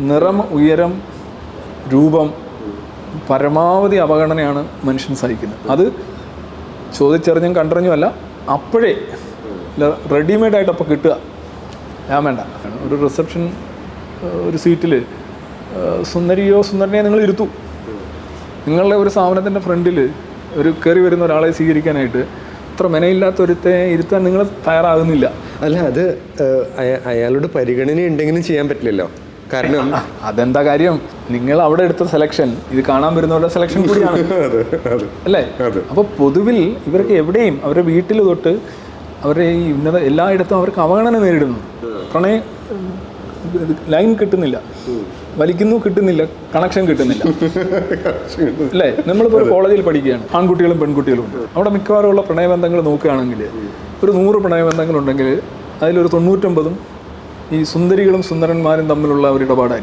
നിറം, ഉയരം, രൂപം, പരമാവധി അവഗണനയാണ് മനുഷ്യൻ സഹിക്കുന്നത്. അത് ചോദിച്ചറിഞ്ഞും കണ്ടറിഞ്ഞുമല്ല, അപ്പോഴേ റെഡിമെയ്ഡായിട്ട് അപ്പോൾ കിട്ടുക. ഞാൻ വേണ്ട. ഒരു റിസപ്ഷൻ ഒരു സീറ്റിൽ സുന്ദരിയോ സുന്ദരനെയോ നിങ്ങൾ ഇരുത്തു. നിങ്ങളുടെ ഒരു സ്ഥാപനത്തിൻ്റെ ഫ്രണ്ടിൽ ഒരു കയറി വരുന്ന ഒരാളെ സ്വീകരിക്കാനായിട്ട് അത്ര മെനയില്ലാത്ത ഒരുത്തെ ഇരുത്താൻ നിങ്ങൾ തയ്യാറാകുന്നില്ല. അല്ല, അത് അയാളുടെ പരിഗണന ഉണ്ടെങ്കിലും ചെയ്യാൻ പറ്റില്ലല്ലോ. കാരണം അതെന്താ കാര്യം, നിങ്ങൾ അവിടെ എടുത്ത സെലക്ഷൻ ഇത് കാണാൻ വരുന്നവരുടെ സെലക്ഷൻ കൂടിയാണ് അല്ലേ? അപ്പോൾ പൊതുവിൽ ഇവർക്ക് എവിടെയും അവരുടെ വീട്ടിൽ തൊട്ട് അവരുടെ ഈ ഉന്നത എല്ലായിടത്തും അവർക്ക് അവഗണന നേരിടുന്നു. പ്രണയ ലൈൻ കിട്ടുന്നില്ല, വലിക്കുന്നു കിട്ടുന്നില്ല, കണക്ഷൻ കിട്ടുന്നില്ല അല്ലേ? നമ്മളിപ്പോൾ ഒരു കോളേജിൽ പഠിക്കുകയാണ്, ആൺകുട്ടികളും പെൺകുട്ടികളും ഉണ്ട്. അവിടെ മിക്കവാറും ഉള്ള പ്രണയബന്ധങ്ങൾ നോക്കുകയാണെങ്കിൽ ഒരു 100 പ്രണയബന്ധങ്ങളുണ്ടെങ്കിൽ അതിലൊരു 99 ഈ സുന്ദരികളും സുന്ദരന്മാരും തമ്മിലുള്ള ഒരു ഇടപാടായിരിക്കും.